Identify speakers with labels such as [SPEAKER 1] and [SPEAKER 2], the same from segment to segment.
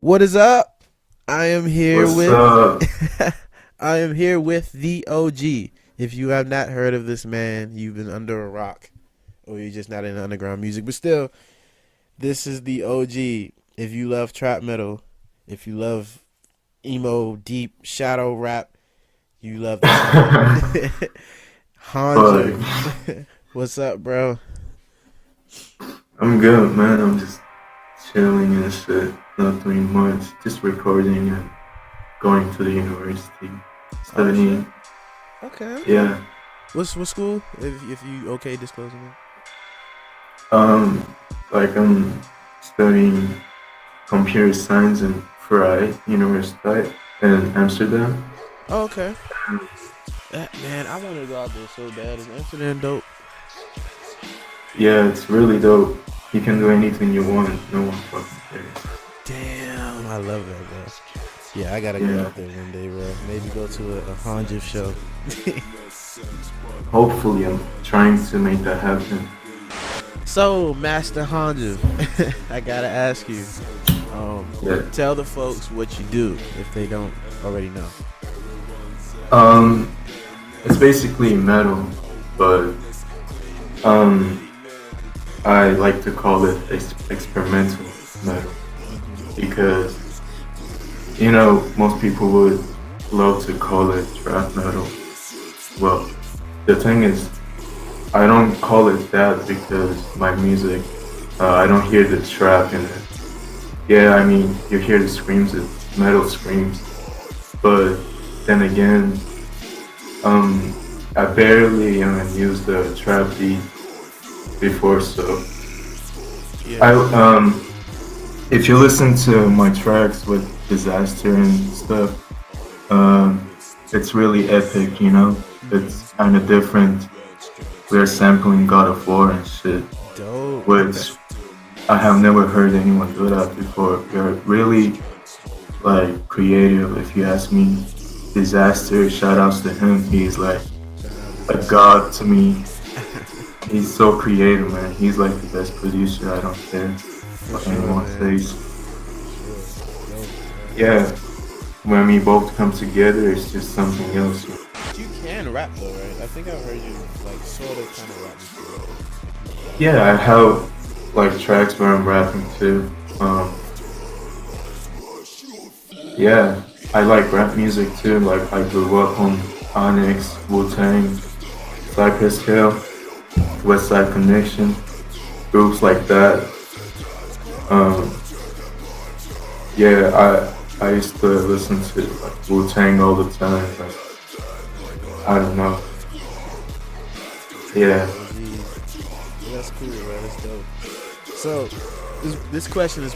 [SPEAKER 1] What is up? I am here
[SPEAKER 2] What's
[SPEAKER 1] with
[SPEAKER 2] up?
[SPEAKER 1] I am here with the OG. If you have not heard of this man, you've been under a rock or you're just not into underground music. But still, this is the OG. If you love trap metal, if you love emo, deep shadow rap, you love this man.
[SPEAKER 2] But
[SPEAKER 1] Hxnjv. What's up, bro?
[SPEAKER 2] I'm good, man. I'm just chilling and shit. Not doing much. Just recording and going to the university,
[SPEAKER 1] Oh shit.
[SPEAKER 2] studying.
[SPEAKER 1] Okay, okay.
[SPEAKER 2] Yeah.
[SPEAKER 1] What's school? If you okay disclosing it.
[SPEAKER 2] Um, I'm studying computer science in Vrij Universiteit in Amsterdam.
[SPEAKER 1] Oh, okay. Man, I want to go out there so bad. Is Amsterdam dope?
[SPEAKER 2] Yeah, it's really dope. You can do anything you want. No one fucking cares.
[SPEAKER 1] Damn, I love that, bro. Yeah, I gotta go
[SPEAKER 2] Yeah.
[SPEAKER 1] out there one day, bro. Maybe go to a Hxnjv show.
[SPEAKER 2] Hopefully, I'm trying to make that happen.
[SPEAKER 1] So, Master Hxnjv, I gotta ask you.
[SPEAKER 2] Yeah.
[SPEAKER 1] Tell the folks what you do if they don't already know.
[SPEAKER 2] Um, it's basically metal, but um, I like to call it experimental metal because most people would love to call it trap metal. Well, the thing is, I don't call it that because my music, I don't hear the trap in it. Yeah, I mean, you hear the screams, it's metal screams, but then again, um, I barely use the trap beat before, so I
[SPEAKER 1] Yeah.
[SPEAKER 2] if you listen to my tracks with disaster and stuff, it's really epic, It's kind of different. We're sampling God of War and shit,
[SPEAKER 1] Dope. Okay.
[SPEAKER 2] which I have never heard anyone do that before. We're really like creative, if you ask me. Disaster, shout outs to him. He's like
[SPEAKER 1] Shout out
[SPEAKER 2] a
[SPEAKER 1] Disaster.
[SPEAKER 2] god to me. He's so creative, man. He's like the best producer. I don't care
[SPEAKER 1] For
[SPEAKER 2] what
[SPEAKER 1] sure,
[SPEAKER 2] anyone
[SPEAKER 1] man.
[SPEAKER 2] says.
[SPEAKER 1] For sure. Dope, bro.
[SPEAKER 2] Yeah, when we both come together, it's just something else.
[SPEAKER 1] You can rap though, right? I think I've heard you like sort of kind of rap before.
[SPEAKER 2] Yeah, I have like tracks where I'm rapping too. Yeah, I like rap music too. Like I grew up on Onyx, Wu Tang, Cypress Hill, West Side Connection, groups like that. Um, yeah, I used to listen to like Wu Tang all the time. Like, I don't know. Yeah,
[SPEAKER 1] Oh, geez. Well, that's cool, bro. That's dope. So, this question is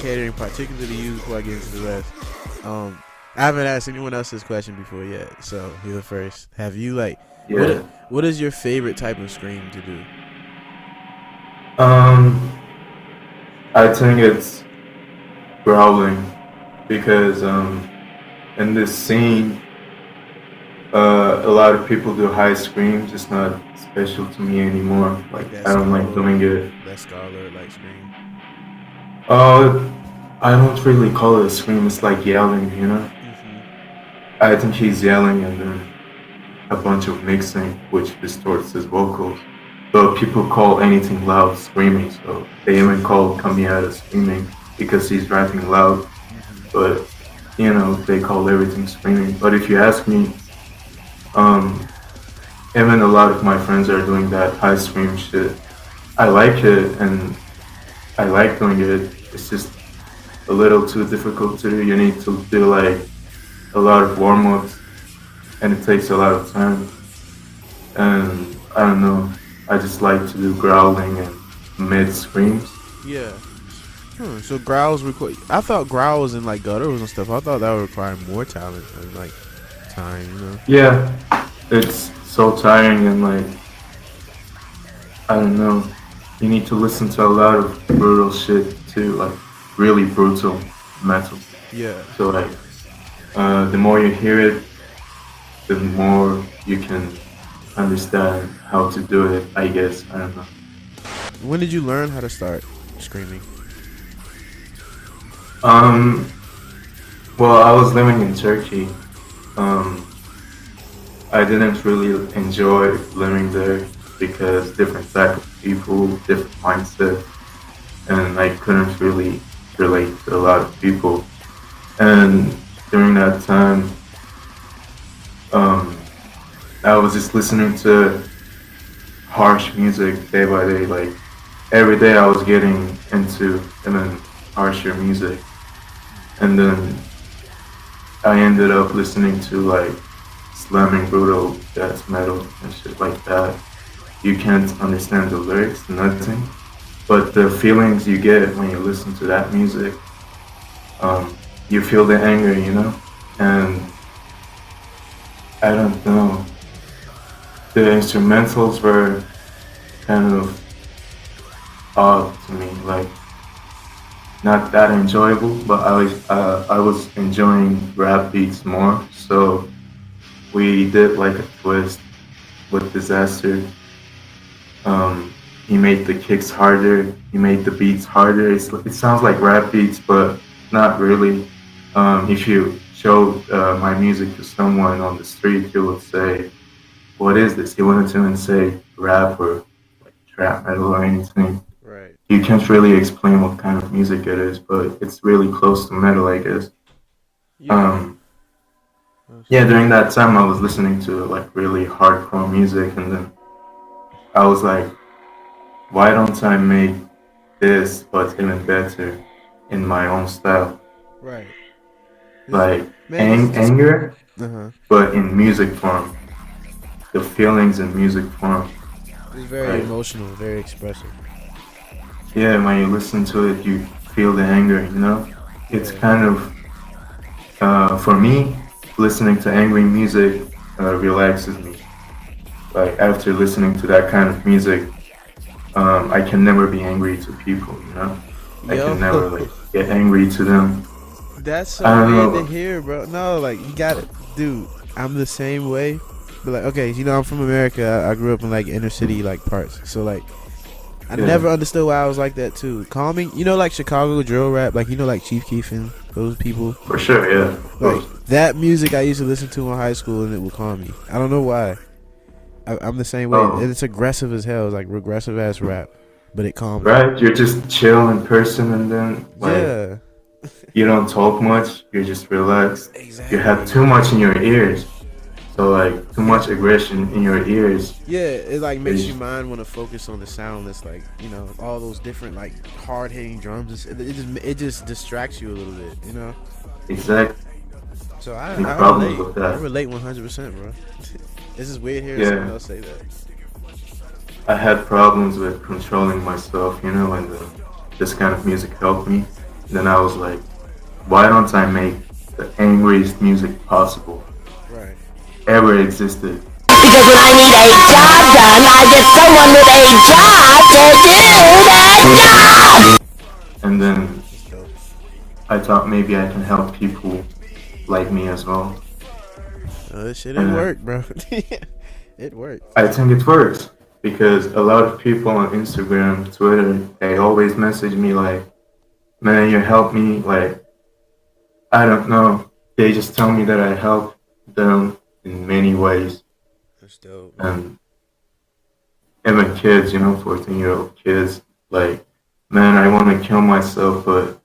[SPEAKER 1] catering particularly to you before I get into the rest. I haven't asked anyone else this question before yet, so you're the first. Have you like
[SPEAKER 2] yeah.
[SPEAKER 1] what is your favorite type of scream to do?
[SPEAKER 2] Um, I think it's growling because in this scene, a lot of people do high screams. It's not special to me anymore. Like
[SPEAKER 1] Like that
[SPEAKER 2] I don't like
[SPEAKER 1] Scar
[SPEAKER 2] doing it.
[SPEAKER 1] like scream.
[SPEAKER 2] Uh, I don't really call it a scream. It's like yelling.
[SPEAKER 1] Mhm.
[SPEAKER 2] I think he's yelling and then a bunch of mixing, which distorts his vocals. But people call anything loud screaming, so they even call Kamiata screaming because he's rapping loud.
[SPEAKER 1] Mhm.
[SPEAKER 2] But they call everything screaming. But if you ask me, um, even a lot of my friends are doing that high scream shit. I like it and I like doing it. It's just a little too difficult to do. You need to do like a lot of warm ups and it takes a lot of time. And I don't know. I just like to do growling and mid screams.
[SPEAKER 1] Yeah. So growls require. I thought growls and like gutturals and stuff. I thought that would require more talent and like time.
[SPEAKER 2] Yeah, it's so tiring and like I don't know. You need to listen to a lot of brutal shit too, like really brutal metal.
[SPEAKER 1] Yeah.
[SPEAKER 2] So like the more you hear it, the more you can understand how to do it. I guess I don't know.
[SPEAKER 1] When did you learn how to start screaming?
[SPEAKER 2] Um, well, I was living in Turkey. Um, I didn't really enjoy living there because different type of people, different mindset, and I couldn't really relate to a lot of people. And during that time, um, I was just listening to harsh music day by day. Like every day, I was getting into even harsher music, and then I ended up listening to like slamming brutal death metal and shit like that. You can't understand the lyrics, nothing, but the feelings you get when you listen to that music, you feel the anger, you know, and I don't know. The instrumentals were kind of odd to me, like not that enjoyable, but I was enjoying rap beats more. So we did like a twist with Disaster. He made the kicks harder. He made the beats harder. It sounds like rap beats, but not really. If you showed my music to someone on the street, he would say, "What is this?" He wouldn't even say rap or like trap metal or anything.
[SPEAKER 1] Right.
[SPEAKER 2] You can't really explain what kind of music it is, but it's really close to metal, I guess.
[SPEAKER 1] Yeah.
[SPEAKER 2] Um,
[SPEAKER 1] Most
[SPEAKER 2] yeah, during
[SPEAKER 1] definitely.
[SPEAKER 2] that time, I was listening to like really hardcore music, and then I was like, why don't I make this but even better in my own style?
[SPEAKER 1] Right. This
[SPEAKER 2] Like
[SPEAKER 1] man, this is just.
[SPEAKER 2] anger,
[SPEAKER 1] Uh huh.
[SPEAKER 2] but in music form. The feelings in music form.
[SPEAKER 1] It's very
[SPEAKER 2] Like,
[SPEAKER 1] emotional, very expressive.
[SPEAKER 2] yeah, when you listen to it, you feel the anger, you know? It's
[SPEAKER 1] Yeah.
[SPEAKER 2] kind of, for me, listening to angry music relaxes me. Like, after listening to that kind of music, I can never be angry to people, you know? I
[SPEAKER 1] Yo,
[SPEAKER 2] can never, like, get angry to them.
[SPEAKER 1] that's
[SPEAKER 2] I
[SPEAKER 1] so
[SPEAKER 2] don't
[SPEAKER 1] weird to
[SPEAKER 2] know.
[SPEAKER 1] hear, bro. No, like you got it, dude. I'm the same way. But like, okay, I'm from America. I grew up in like inner city like parts. So like, I
[SPEAKER 2] Yeah,
[SPEAKER 1] never understood why I was like that too. Calming, like Chicago drill rap, like like Chief Keef and those people.
[SPEAKER 2] for sure, yeah, of
[SPEAKER 1] Like
[SPEAKER 2] course.
[SPEAKER 1] that music I used to listen to in high school, and it would calm me. I don't know why. I'm the same way, and
[SPEAKER 2] Oh,
[SPEAKER 1] it's aggressive as hell. It's like regressive ass rap, but it calms me.
[SPEAKER 2] right? You're just chill in person and then, like,
[SPEAKER 1] Yeah,
[SPEAKER 2] you don't talk much, you're just relaxed. You have
[SPEAKER 1] exactly.
[SPEAKER 2] too much in your ears. So like too
[SPEAKER 1] It
[SPEAKER 2] much aggression in your ears
[SPEAKER 1] Yeah, it like makes your
[SPEAKER 2] is
[SPEAKER 1] mind want to focus on the sound that's like all those different like hard hitting drums. It just distracts you a little bit.
[SPEAKER 2] exactly
[SPEAKER 1] So I
[SPEAKER 2] the
[SPEAKER 1] I
[SPEAKER 2] problems
[SPEAKER 1] relate.
[SPEAKER 2] with
[SPEAKER 1] I
[SPEAKER 2] that.
[SPEAKER 1] relate 100%, bro. This is weird hearing someone
[SPEAKER 2] Yeah.
[SPEAKER 1] else say that.
[SPEAKER 2] I had problems with controlling myself, and this kind of music helped me. Then I was like, why don't I make the angriest music possible
[SPEAKER 1] Right.
[SPEAKER 2] ever existed?
[SPEAKER 3] Because when I need a job done, I get someone with a job to do that job.
[SPEAKER 2] And then
[SPEAKER 1] That's dope.
[SPEAKER 2] I thought maybe I can help people like me as well.
[SPEAKER 1] This shit it
[SPEAKER 2] And
[SPEAKER 1] worked, bro. It worked.
[SPEAKER 2] I think it works because a lot of people on Instagram, Twitter, they always message me like, man, you helped me. Like, I don't know. They just tell me that I help them in many ways.
[SPEAKER 1] That's dope.
[SPEAKER 2] And even kids, 14-year-old kids, like, man, I want to kill myself, but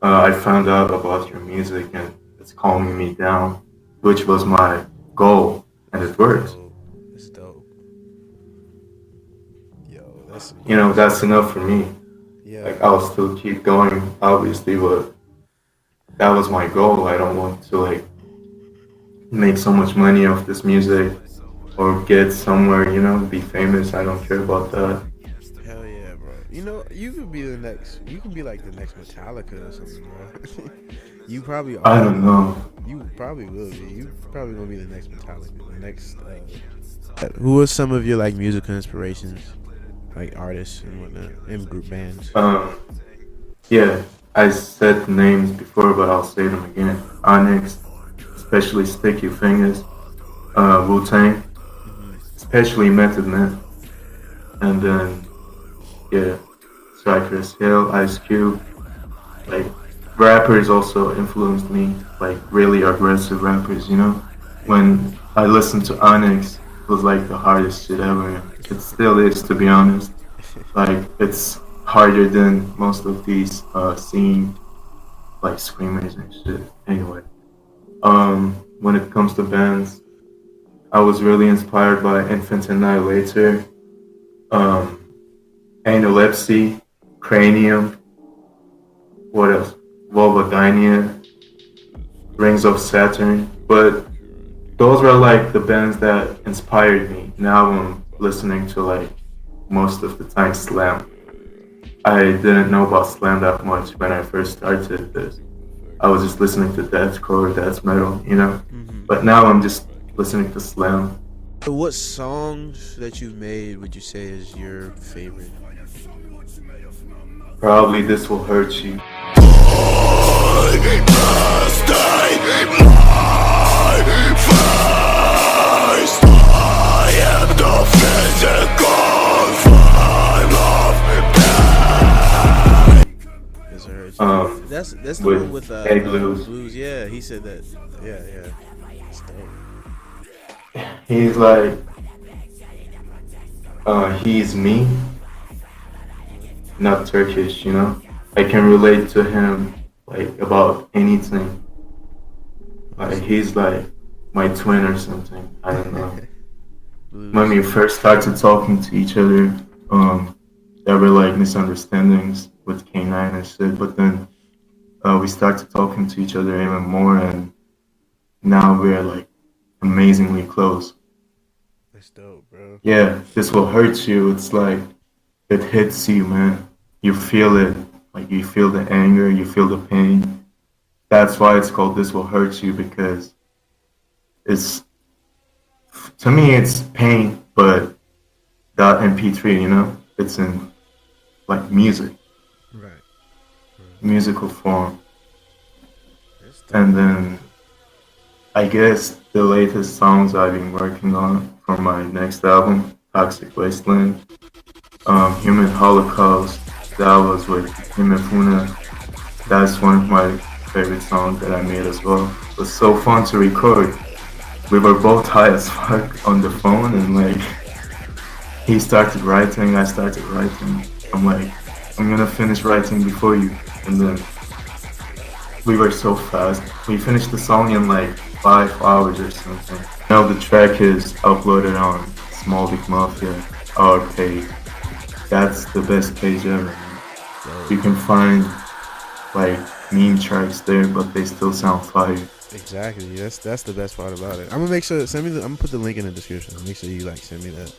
[SPEAKER 2] I found out about your music and it's calming me down, which was my goal, and it
[SPEAKER 1] That's
[SPEAKER 2] works.
[SPEAKER 1] dope. That's dope. Yo, that's some
[SPEAKER 2] That's
[SPEAKER 1] gangster.
[SPEAKER 2] enough for me.
[SPEAKER 1] Yeah.
[SPEAKER 2] Like, I'll still keep going, obviously, but that was my goal. I don't want to, like, make so much money off this music or get somewhere, be famous. I don't care about that.
[SPEAKER 1] Hell yeah, bro. You could be the next. You can be like the next Metallica or something, bro. You probably
[SPEAKER 2] I
[SPEAKER 1] are.
[SPEAKER 2] don't know.
[SPEAKER 1] You probably will be. You probably gonna be the next Metallica. The next. Who are some of your like musical inspirations, like artists and whatnot, and group bands?
[SPEAKER 2] Um, yeah, I said names before, but I'll say them again. Onyx, especially Sticky Fingers, Wu Tang,
[SPEAKER 1] Hmm.
[SPEAKER 2] especially Method Man, and then yeah, Cypress Hill, Ice Cube, like rappers also influenced me, like really aggressive rappers, you know? When I listened to Onyx, it was like the hardest shit ever. It still is, to be honest. Like, it's harder than most of these singing, like, screamers and shit. Anyway, when it comes to bands, I was really inspired by Infant Annihilator, um, Analepsy, Cranium, what else? Vulvodynia, Rings of Saturn. But those were like the bands that inspired me. Now I'm listening to like most of the time slam. I didn't know about slam that much when I first started this. I was just listening to deathcore, death metal, you know.
[SPEAKER 1] Mm-hmm.
[SPEAKER 2] But now I'm just listening to slam.
[SPEAKER 1] So what songs that you've made would you say is your favorite?
[SPEAKER 2] Probably This Will Hurt You.
[SPEAKER 1] That's the
[SPEAKER 2] With
[SPEAKER 1] one with
[SPEAKER 2] A Blues.
[SPEAKER 1] Blues. Yeah, he said that. Yeah. It's dope.
[SPEAKER 2] He's like, he's me, not Turkish, you know? I can relate to him, like, about anything. Like, he's like my twin or something. I don't know. When we first started talking to each other, there were like misunderstandings with K9 and shit, but then we started talking to each other even more, and now we're like amazingly close.
[SPEAKER 1] That's dope, bro.
[SPEAKER 2] Yeah, This Will Hurt You. It's like it hits you, man. You feel it. Like you feel the anger, you feel the pain. That's why it's called This Will Hurt You, because it's, to me it's pain, but .mp3, you know? It's in like music,
[SPEAKER 1] Right.
[SPEAKER 2] musical form.
[SPEAKER 1] That's dope.
[SPEAKER 2] And then I guess the latest songs I've been working on for my next album, Toxic Wasteland, Human Holocaust, that was with him and Funa. That's one of my favorite songs that I made as well. It was so fun to record. We were both high as fuck on the phone, and like he started writing, I started writing. I'm like, I'm gonna finish writing before you, and then we were so fast. We finished the song in like 5 hours or something. Now the track is uploaded on Small Dick Mafia, our page. That's the best page ever, man. You can find like meme tracks there, but they still sound fire.
[SPEAKER 1] Exactly. That's the best part about it. I'm gonna make sure I'm gonna put the link in the description. Make sure you like send me that.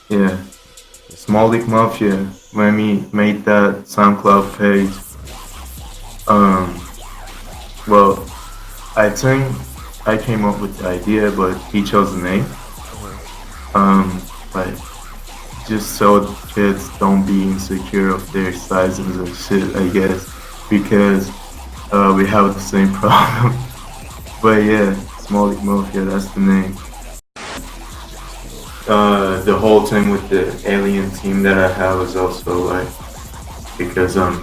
[SPEAKER 2] Yeah. Small Dick Mafia, when we made that SoundCloud page, well, I think I came up with the idea, but he chose the name. Like, just so kids don't be insecure of their sizes and shit, I guess, because we have the same problem. But yeah, Small Dick Mafia, that's the name. The whole thing with the alien team that I have is also like, because I'm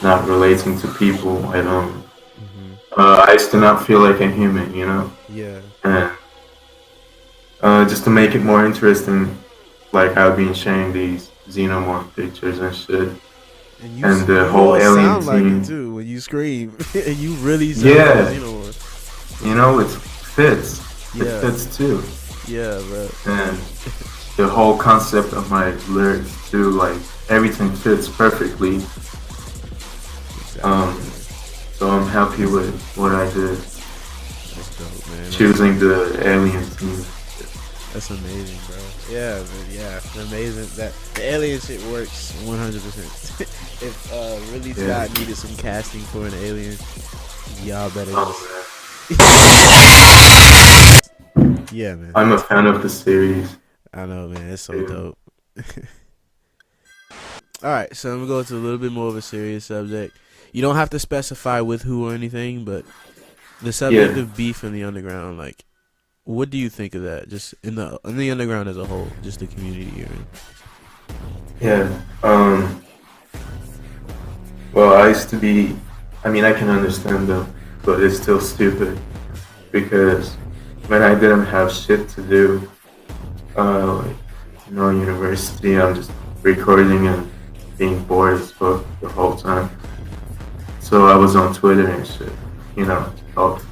[SPEAKER 2] not relating to people, I used to not feel like a human, you know?
[SPEAKER 1] Yeah.
[SPEAKER 2] And just to make it more interesting, like I've been sharing these xenomorph pictures and shit. And the whole alien
[SPEAKER 1] sound like
[SPEAKER 2] team.
[SPEAKER 1] it too when you scream. You really sound
[SPEAKER 2] Yeah.
[SPEAKER 1] like Xenomorph.
[SPEAKER 2] You know, it fits.
[SPEAKER 1] Yeah.
[SPEAKER 2] It fits too.
[SPEAKER 1] Yeah, bro.
[SPEAKER 2] And the whole concept of my lyrics too, like everything fits perfectly. So I'm happy with what I did.
[SPEAKER 1] That's dope, man.
[SPEAKER 2] Choosing the alien team.
[SPEAKER 1] That's amazing, bro. Yeah, man, yeah, amazing. That the alien shit works 100%. If really Scott needed some casting for an alien, y'all better just. Yeah, man.
[SPEAKER 2] I'm a fan of the series.
[SPEAKER 1] I know, man. It's so dope. All right, so I'm gonna go to a little bit more of a serious subject. You don't have to specify with who or anything, but the subject of beef in the underground, like, what do you think of that? Just in the underground as a whole, just the community you're in.
[SPEAKER 2] Yeah. Well, I used to be. I mean, I can understand them, but it's still stupid because when I didn't have shit to do, like university, I'm just recording and being bored as fuck the whole time. So I was on Twitter and shit, talking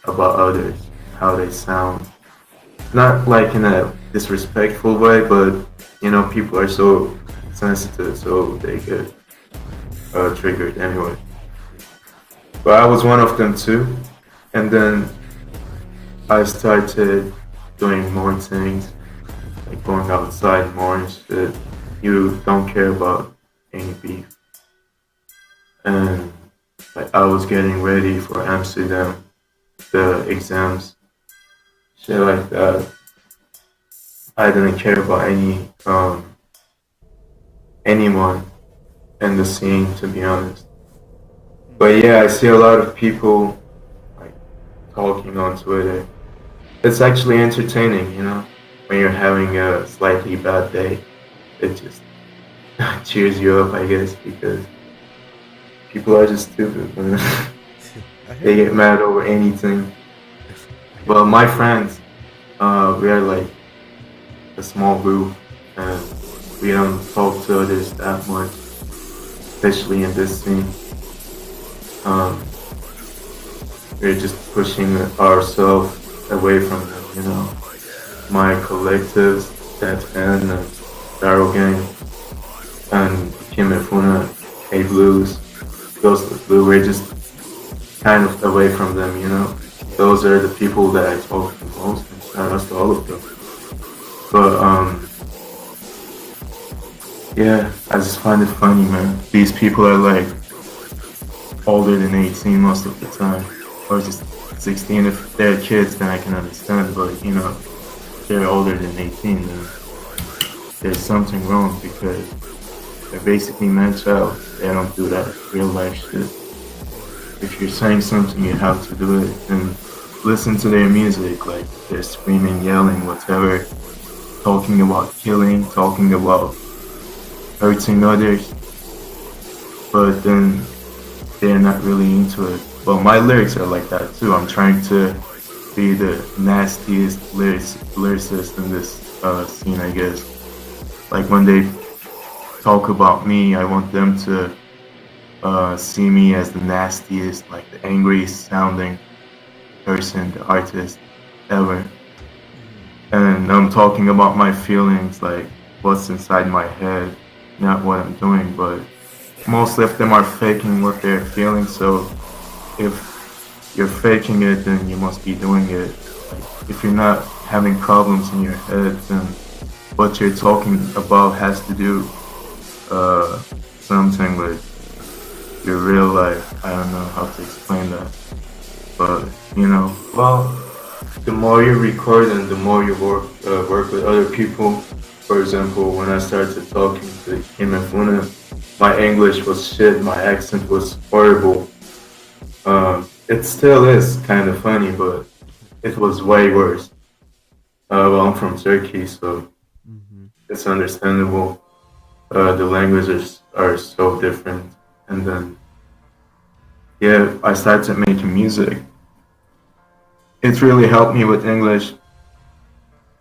[SPEAKER 2] about others, how they sound. Not like in a disrespectful way, but people are so sensitive, so they get triggered anyway. But I was one of them too, and then I started doing more things, like going outside more and shit. You don't care about any beef, and like I was getting ready for Amsterdam, the exams, shit like that. I didn't care about anyone in the scene, to be honest. But yeah, I see a lot of people like talking on Twitter. It's actually entertaining, when you're having a slightly bad day. It just cheers you up, I guess, because people are just stupid. Man.
[SPEAKER 1] I hear
[SPEAKER 2] They
[SPEAKER 1] you.
[SPEAKER 2] get mad over anything.
[SPEAKER 1] I hear
[SPEAKER 2] Well,
[SPEAKER 1] you.
[SPEAKER 2] my friends, we are like a small group, and we don't talk to others that much, especially in this scene. Um, we're just pushing ourselves away from them. My collectives, that and Darrow Gang, and Kimifuna, A Blues, Ghost of Blue, we're just kind of away from them. Those are the people that I talk to most, and shout out to all of them. But yeah, I just find it funny, man. These people are like older than 18 most of the time, or just 16. If they're kids, then I can understand. But if they're older than 18, then there's something wrong because they're basically mental health. They don't do that real life shit. If you're saying something, you have to do it and listen to their music. Like they're screaming, yelling, whatever, talking about killing, talking about hurting others, but then they're not really into it. Well, my lyrics are like that too. I'm trying to be the nastiest lyricist in this scene, I guess. Like when they talk about me, I want them to see me as the nastiest, like the angriest sounding person, the artist ever. And I'm talking about my feelings, like what's inside my head, not what I'm doing. But most of them are faking what they're feeling. So if you're faking it, then you must be doing it. Like if you're not having problems in your head, then what you're talking about has to do something with your real life. I don't know how to explain that, but well, the more you record and the more you work with other people. For example, when I started talking to him and Funa, my English was shit. My accent was horrible. It still is kind of funny, but it was way worse. Well, I'm from Turkey, so
[SPEAKER 1] Mm-hmm.
[SPEAKER 2] it's understandable. The languages are so different, and then yeah, I started making music. It really helped me with English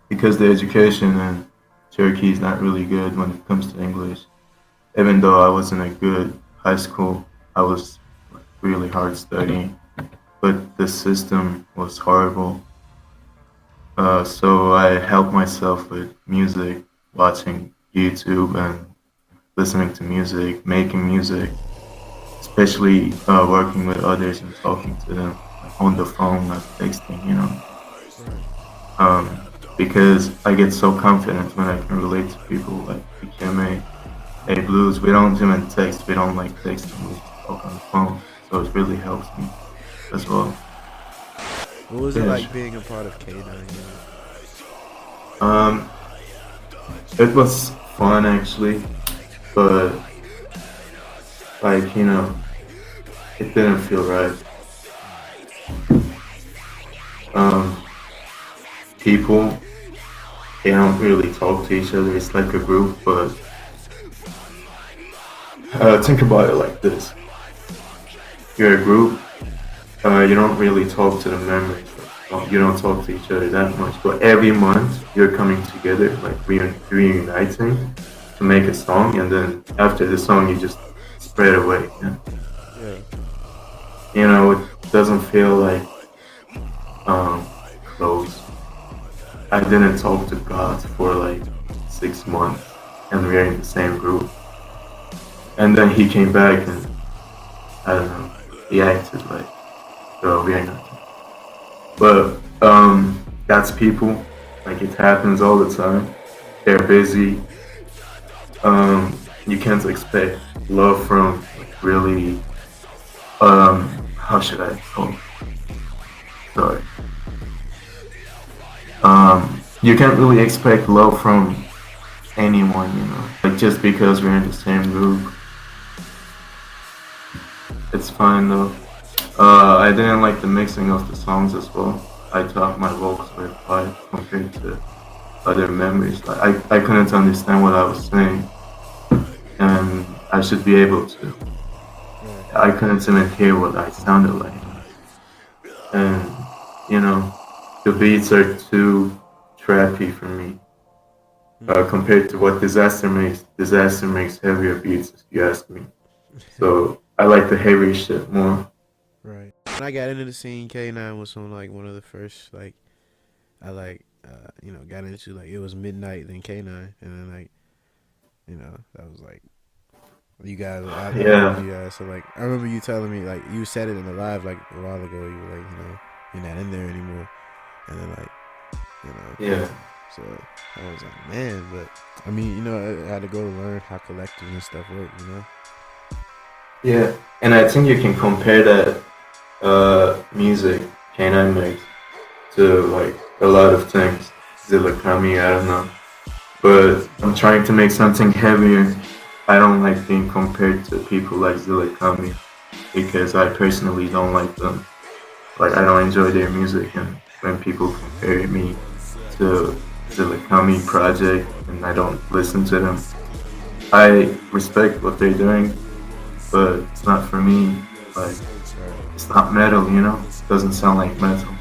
[SPEAKER 2] because the education in Turkey is not really good when it comes to English. Even though I was in a good high school, I was like, really hard studying, but the system was horrible. So I helped myself with music, watching YouTube and listening to music, making music, especially working with others and talking to them like, on the phone, not texting.
[SPEAKER 1] Right.
[SPEAKER 2] Because I get so confident when I can relate to people like Hxnjv, Hey Blues. We don't even text, we don't like texting, we just talk on the phone. So it really helps me as well.
[SPEAKER 1] What was it
[SPEAKER 2] Yeah.
[SPEAKER 1] like being a part of K9?
[SPEAKER 2] Um, it was fun actually, but like it didn't feel right. Um, people they don't really talk to each other. It's like a group, but Think about it like this: you're a group. You don't really talk to the members. You don't talk to each other that much. But every month, you're coming together, like reuniting to make a song, and then after the song, you just spread away. Yeah?
[SPEAKER 1] Yeah.
[SPEAKER 2] You know, it doesn't feel like close. I didn't talk to God for like 6 months, and we're in the same group. And then he came back, and I don't know, he acted like, oh, we're not. But that's people. Like it happens all the time. They're busy. You can't expect love from like, really. How should I? Oh, sorry. You can't really expect love from anyone, you know. Like just because we're in the same group, it's fine though. I didn't like the mixing of the songs as well. I thought my vocals were quiet compared to other members. Like I couldn't understand what I was saying, and I should be able to. I couldn't even hear what I sounded like, and you know, the beats are too trappy for me compared to what Disaster makes. Disaster makes heavier beats, if you ask me. So I like the heavy shit more.
[SPEAKER 1] Right. When I got into the scene, K9 was on like one of the first like I like got into like it was Midnight then K9 and then like that was like you guys I
[SPEAKER 2] Yeah,
[SPEAKER 1] remember you guys so like I remember you telling me like you said it in the live like a while ago you were like you're not in there anymore and then like you know
[SPEAKER 2] yeah,
[SPEAKER 1] so I was like man but I mean I had to go to learn how collectives and stuff work
[SPEAKER 2] yeah. And I think you can compare that music K9 makes to like a lot of things. Zilla Kami, I don't know. But I'm trying to make something heavier. I don't like being compared to people like Zilla Kami because I personally don't like them. Like I don't enjoy their music, and when people compare me to Zilla Kami project and I don't listen to them, I respect what they're doing, but it's not for me. Like it's not metal, you know. It doesn't sound like metal.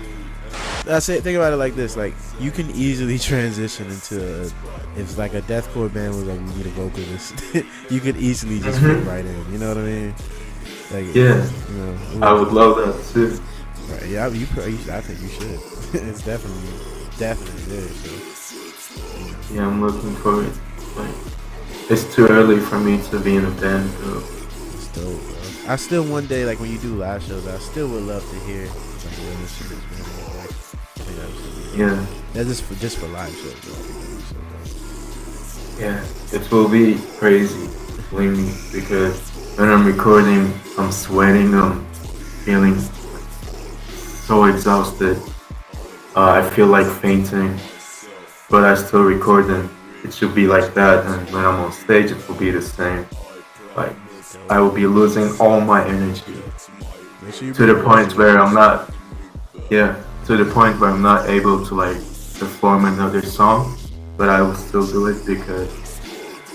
[SPEAKER 1] That's it. Think about it like this: like you can easily transition into if like a deathcore band was like we need a vocalist, you could easily just fit right in. You know what I mean? Like
[SPEAKER 2] Yeah, I would love that too.
[SPEAKER 1] Right? Yeah, I think you should. It's definitely there. So.
[SPEAKER 2] Yeah, I'm looking for it. Like, it's too early for me to be in a band though.
[SPEAKER 1] It's dope, bro. I still one day like when you do live shows, I still would love to hear like real instruments, man. Like, I think that would be
[SPEAKER 2] Yeah,
[SPEAKER 1] that's just for live shows. Bro. I think that'd be so dope.
[SPEAKER 2] yeah, it will be crazy, believe me, because when I'm recording, I'm sweating, I'm feeling so exhausted. I feel like fainting, but I still record them. It should be like that, and when I'm on stage, it will be the same. Like I will be losing all my energy to the point where I'm not, yeah, to the point where I'm not able to like perform another song, but I will still do it because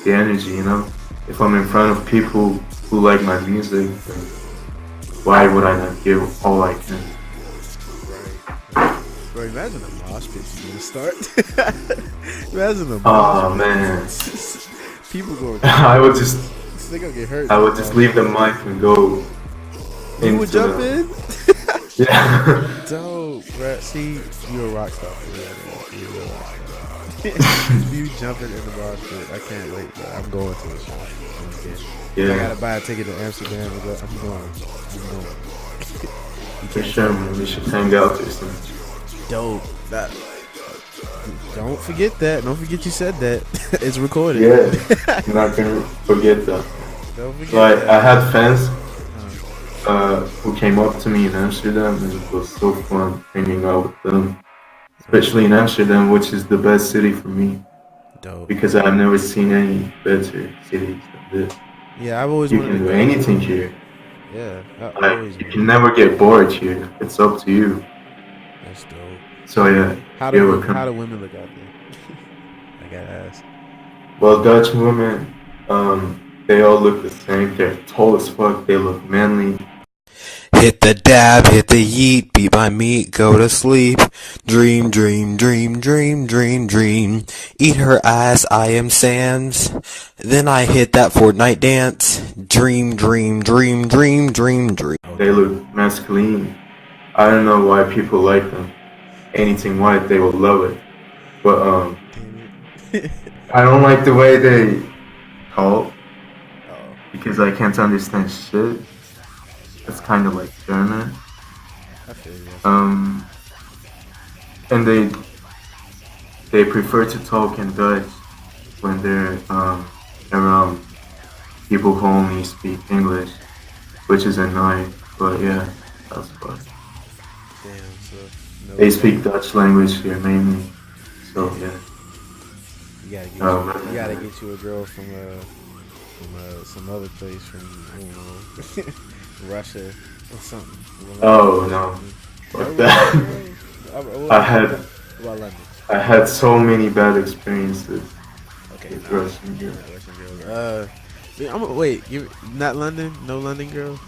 [SPEAKER 2] the energy, you know. If I'm in front of people who like my music, then why would I not give all I can?
[SPEAKER 1] Bro, imagine a mosh pit you gonna start. Imagine a mosh
[SPEAKER 2] Oh
[SPEAKER 1] pit.
[SPEAKER 2] man,
[SPEAKER 1] People go.
[SPEAKER 2] I would just,
[SPEAKER 1] They gonna get hurt.
[SPEAKER 2] I would just leave the mic and go.
[SPEAKER 1] You would jump in.
[SPEAKER 2] Yeah.
[SPEAKER 1] Dope, bro. See, you a rock star. You a rock star. You jumping in the mosh pit. I can't wait, bro. I'm going to the show.
[SPEAKER 2] Yeah.
[SPEAKER 1] I gotta buy a ticket to Amsterdam. I'm going.
[SPEAKER 2] For sure, man. We should hang out or something.
[SPEAKER 1] Dope. Don't forget that. Don't forget you said that. It's recorded.
[SPEAKER 2] Yeah, I'm not gonna forget that.
[SPEAKER 1] Don't forget
[SPEAKER 2] Like
[SPEAKER 1] that.
[SPEAKER 2] I had fans who came up to me in Amsterdam, and it was so fun hanging out with them, especially in Amsterdam, which is the best city for me.
[SPEAKER 1] Dope.
[SPEAKER 2] Because I've never seen any better cities than this.
[SPEAKER 1] Yeah, I've always
[SPEAKER 2] You
[SPEAKER 1] wanted
[SPEAKER 2] can
[SPEAKER 1] to
[SPEAKER 2] do
[SPEAKER 1] go.
[SPEAKER 2] anything here.
[SPEAKER 1] Yeah,
[SPEAKER 2] Like you can never get bored here. It's up to you.
[SPEAKER 1] That's dope.
[SPEAKER 2] So yeah,
[SPEAKER 1] How
[SPEAKER 2] you ever
[SPEAKER 1] do
[SPEAKER 2] come?
[SPEAKER 1] women look out there? I gotta ask.
[SPEAKER 2] Well, Dutch women, They all look the same. They're tall as fuck. They look manly.
[SPEAKER 4] Hit the dab, hit the yeet, beat my meat, go to sleep. Dream, dream, dream, dream, dream, dream. Eat her ass, I am Sam's. Then I hit that Fortnite dance. Dream, dream, dream, dream, dream, dream.
[SPEAKER 2] They look masculine. I don't know why people like them. Anything white, they will love it. But I don't like the way they talk because I can't understand shit. It's kind of like German.
[SPEAKER 1] I feel you.
[SPEAKER 2] And they prefer to talk in Dutch when they're around people who only speak English, which is annoying. But yeah, that's fun.
[SPEAKER 1] Damn, so no,
[SPEAKER 2] They speak Dutch language here mainly, so yeah.
[SPEAKER 1] you gotta get you a girl from some other place from Russia or something.
[SPEAKER 2] Oh no, fuck that. I had
[SPEAKER 1] About London.
[SPEAKER 2] I had so many bad experiences
[SPEAKER 1] Okay,
[SPEAKER 2] with
[SPEAKER 1] nah,
[SPEAKER 2] Russian girls.
[SPEAKER 1] Russian girls. Wait, you not London? No London girl?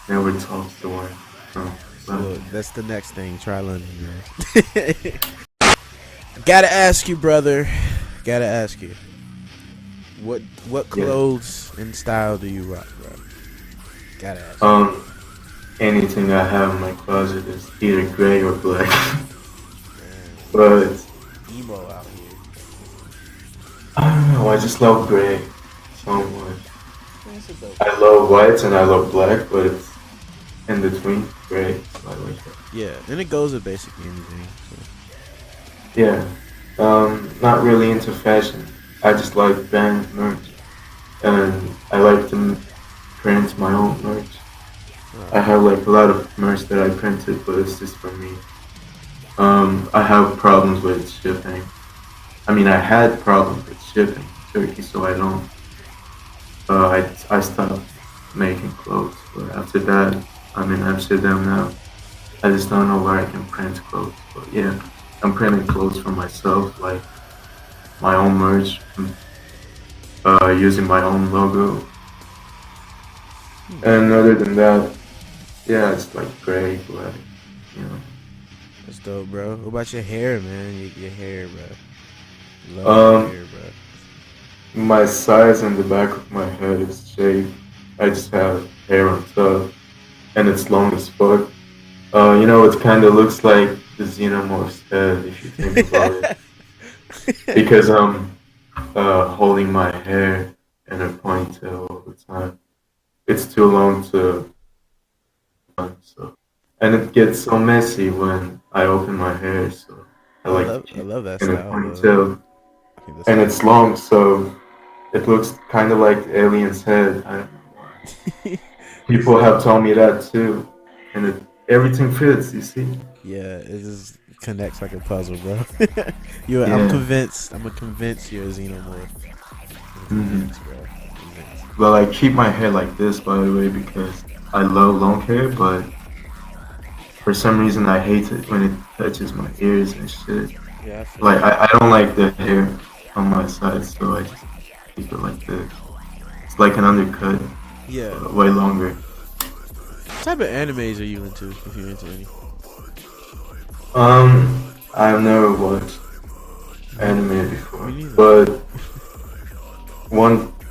[SPEAKER 2] Never talked to one. No,
[SPEAKER 1] Well, that's the next thing. Try London girl. Gotta ask you, brother. Gotta ask you. What clothes and style do you rock, bro? Gotta ask you.
[SPEAKER 2] Anything I have in my closet is either gray or black. But
[SPEAKER 1] Emo out here.
[SPEAKER 2] I don't know, I just love gray so much.
[SPEAKER 1] That's a dope.
[SPEAKER 2] I love white and I love black, but it's in between gray. So I like that.
[SPEAKER 1] Yeah, and it goes with basically anything. So.
[SPEAKER 2] Yeah. Not really into fashion. I just like band merch. And I like to print my own merch. I have like a lot of merch that I printed, but it's just for me. I have problems with shipping. I mean, I had problems with shipping to Turkey, so I don't. I stopped making clothes, but after that, I'm in Amsterdam now. I just don't know where I can print clothes. But yeah, I'm printing clothes for myself, like my own merch, using my own logo. And other than that, yeah, it's like gray, black, you know.
[SPEAKER 1] That's dope, bro. What about your hair, man? Your hair, bro. Love
[SPEAKER 2] Um,
[SPEAKER 1] your hair, bro.
[SPEAKER 2] My sides and the back of my head is shaved. I just have hair on top, and it's long as fuck. You know, it kind of looks like the xenomorph's head if you think about it, because I'm holding my hair in a ponytail all the time. It's too long to so, and it gets so messy when I open my hair. So I like to
[SPEAKER 1] I
[SPEAKER 2] keep
[SPEAKER 1] love that
[SPEAKER 2] it in a
[SPEAKER 1] style, though.
[SPEAKER 2] ponytail,
[SPEAKER 1] I think that's
[SPEAKER 2] and it's long, so it looks kind of like the alien's head. I don't know why. People have told me that too, and everything fits. You see?
[SPEAKER 1] Yeah, it just connects like a puzzle, bro. I'm
[SPEAKER 2] Yeah.
[SPEAKER 1] convinced. I'm convinced you're a xenomorph. I'm convinced, bro. I'm convinced.
[SPEAKER 2] Well, I keep my hair like this, by the way, because I love long hair, but for some reason I hate it when it touches my ears and shit.
[SPEAKER 1] Yeah, I feel
[SPEAKER 2] Like
[SPEAKER 1] you.
[SPEAKER 2] I don't like the hair on my side, so I just keep it like this. It's like an undercut,
[SPEAKER 1] Yeah.
[SPEAKER 2] way longer.
[SPEAKER 1] What type of animes are you into? If you're into any?
[SPEAKER 2] I've never watched anime before,
[SPEAKER 1] Me neither.
[SPEAKER 2] but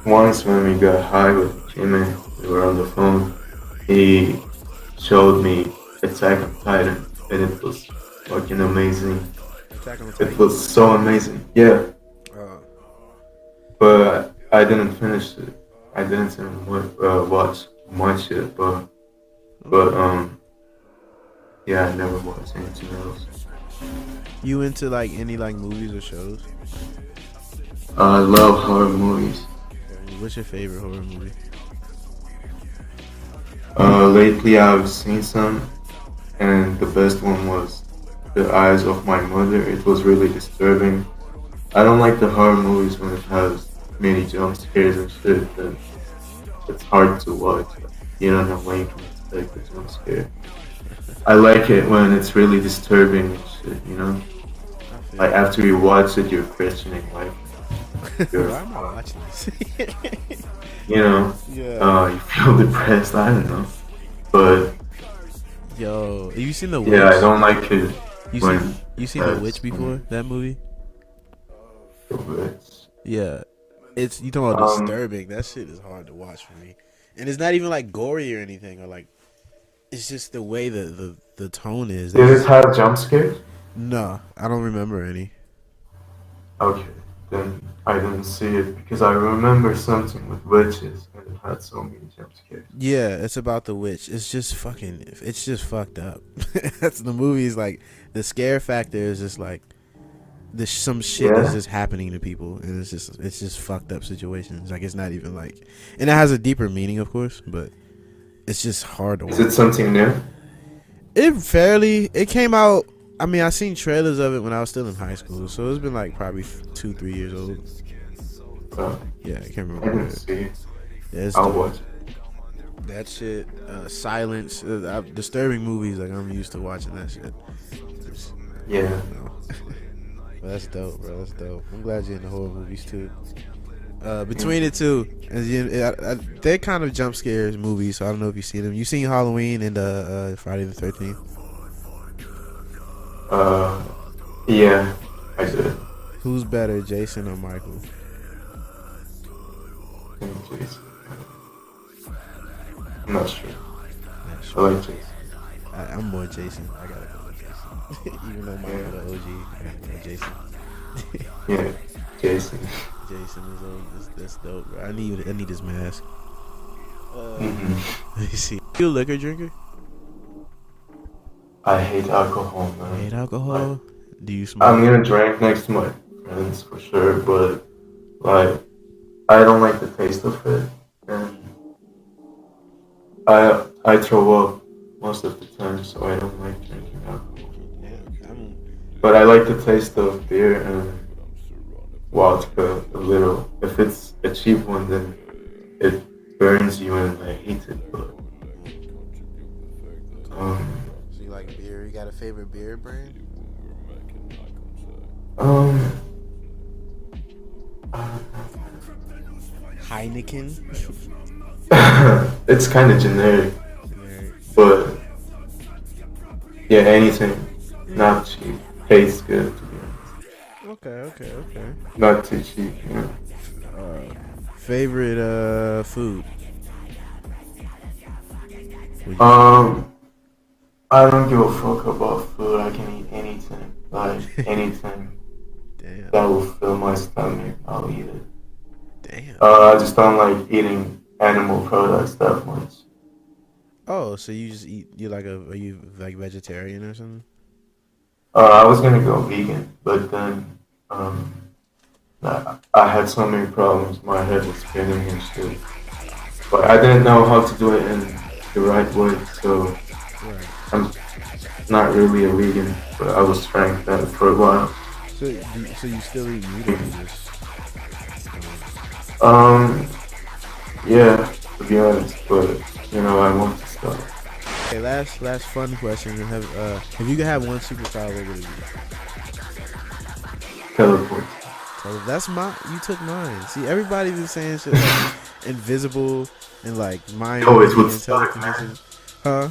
[SPEAKER 2] once when we got high with Jimmy, we were on the phone. He showed me Attack on Titan, and it was fucking amazing.
[SPEAKER 1] Attack on the
[SPEAKER 2] It
[SPEAKER 1] Titan.
[SPEAKER 2] was so amazing, yeah. But I didn't finish it. I didn't watch much yet, but yeah, I never watched anything else.
[SPEAKER 1] You into like any like movies or shows?
[SPEAKER 2] I love horror movies.
[SPEAKER 1] What's your favorite horror movie?
[SPEAKER 2] Lately I've seen some, and the best one was The Eyes of My Mother. It was really disturbing. I don't like the horror movies when it has many jump scares and shit. Then it's hard to watch. You don't know when you can expect a jump scare. I like it when it's really disturbing and shit, you know?
[SPEAKER 1] I feel
[SPEAKER 2] Like after you watch it, you're questioning life. you're,
[SPEAKER 1] Why am I watching this?
[SPEAKER 2] you know,
[SPEAKER 1] Yeah.
[SPEAKER 2] you feel depressed. I don't know, but
[SPEAKER 1] Yo, have you seen The
[SPEAKER 2] yeah, I
[SPEAKER 1] Witch?
[SPEAKER 2] don't like it
[SPEAKER 1] You
[SPEAKER 2] when
[SPEAKER 1] seen you seen The Witch
[SPEAKER 2] that's
[SPEAKER 1] before that movie?
[SPEAKER 2] it's,
[SPEAKER 1] Yeah, it's you talking about
[SPEAKER 2] um,
[SPEAKER 1] disturbing. That shit is hard to watch for me, and it's not even like gory or anything, or like it's just the way the tone is.
[SPEAKER 2] did it
[SPEAKER 1] There's
[SPEAKER 2] have jump scares?
[SPEAKER 1] no, I don't remember any.
[SPEAKER 2] Okay, then I didn't see it because I remember something with witches and it had so many jump scares.
[SPEAKER 1] Yeah, it's about the witch. It's just fucking. It's just fucked up. That's the movie. Is like the scare factor is just like some shit is
[SPEAKER 2] Yeah,
[SPEAKER 1] just happening to people, and it's just fucked up situations. Like it's not even like, and it has a deeper meaning, of course, but it's just hard to
[SPEAKER 2] is it
[SPEAKER 1] watch.
[SPEAKER 2] something new?
[SPEAKER 1] It came out. I mean, I seen trailers of it when I was still in high school, so it's been like probably 2-3 years old.
[SPEAKER 2] Uh,
[SPEAKER 1] Yeah, I can't
[SPEAKER 2] I didn't
[SPEAKER 1] remember.
[SPEAKER 2] see it.
[SPEAKER 1] Yeah, it's
[SPEAKER 2] I'll
[SPEAKER 1] dope.
[SPEAKER 2] watch it.
[SPEAKER 1] That shit, silence, disturbing movies. Like I'm used to watching that shit.
[SPEAKER 2] Yeah.
[SPEAKER 1] No. But that's dope, bro. That's dope. I'm glad you're into horror movies too. Between the two, they're kind of jump scares movies. So I don't know if you seen them. You seen Halloween and Friday the 13th?
[SPEAKER 2] Uh, yeah, I did.
[SPEAKER 1] Who's better, Jason or Michael?
[SPEAKER 2] Jeez. I'm not sure.
[SPEAKER 1] Not
[SPEAKER 2] I
[SPEAKER 1] sure.
[SPEAKER 2] like Jason.
[SPEAKER 1] I'm more Jason. I gotta go with Jason. Even though Michael the OG, I gotta go with Jason.
[SPEAKER 2] Yeah, Jason.
[SPEAKER 1] Jason that's dope, bro. I need his mask.
[SPEAKER 2] Hmm.
[SPEAKER 1] Let me see. You a liquor drinker?
[SPEAKER 2] I hate alcohol,
[SPEAKER 1] You
[SPEAKER 2] man.
[SPEAKER 1] hate alcohol? Do you
[SPEAKER 2] I'm
[SPEAKER 1] smoke?
[SPEAKER 2] gonna drink next to my friends for sure, but like I don't like the taste of it, and I throw up most of the time, so I don't like drinking alcohol.
[SPEAKER 1] Yeah,
[SPEAKER 2] But I like the taste of beer and vodka a little. If it's a cheap one, then it burns you, and I hate it. But um,
[SPEAKER 1] so you like beer? You got a favorite beer brand?
[SPEAKER 2] um,
[SPEAKER 1] Heineken.
[SPEAKER 2] it's kind of generic,
[SPEAKER 1] Generic.
[SPEAKER 2] but yeah, anything not cheap tastes good. To be honest,
[SPEAKER 1] Okay.
[SPEAKER 2] not too cheap, you know.
[SPEAKER 1] Favorite food? Would you-
[SPEAKER 2] I don't give a fuck about food. I can eat anything, like anything
[SPEAKER 1] Damn.
[SPEAKER 2] that will fill my stomach. I'll eat it.
[SPEAKER 1] Damn.
[SPEAKER 2] I just don't like eating animal products that much.
[SPEAKER 1] Oh, so you just eat? Are you like vegetarian or something?
[SPEAKER 2] I was gonna go vegan, but then um, I had so many problems. My head was spinning and shit. But I didn't know how to do it in the right way, so
[SPEAKER 1] Right.
[SPEAKER 2] I'm not really a vegan. But I was trying that for a while.
[SPEAKER 1] So you still eat meat or you just?
[SPEAKER 2] Um, yeah, to be honest, but you know, I want to stop.
[SPEAKER 1] Okay, last fun question. If you could have one superpower, what would it be?
[SPEAKER 2] Teleport.
[SPEAKER 1] So you took mine. See, everybody been saying shit like invisible and like mind
[SPEAKER 2] Yo, it
[SPEAKER 1] reading
[SPEAKER 2] would
[SPEAKER 1] and
[SPEAKER 2] suck, man.
[SPEAKER 1] telekinesis. Huh?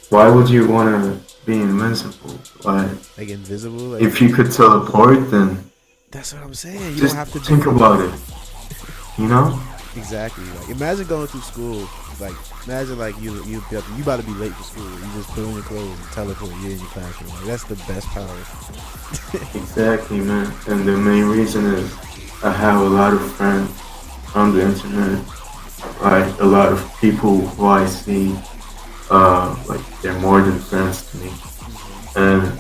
[SPEAKER 2] Why would you want to be invincible? Like,
[SPEAKER 1] Like invisible? Like
[SPEAKER 2] if you could teleport, then
[SPEAKER 1] that's what I'm saying. You
[SPEAKER 2] just
[SPEAKER 1] don't have to
[SPEAKER 2] think
[SPEAKER 1] do
[SPEAKER 2] about it. You know?
[SPEAKER 1] exactly. Like imagine going through school. Like imagine like you about to be late for school. You just put on your clothes and teleport. You're in your classroom. Like that's the best power.
[SPEAKER 2] Exactly, man. And the main reason is I have a lot of friends on the internet. Like, a lot of people who I see, like, they're more than friends to me. And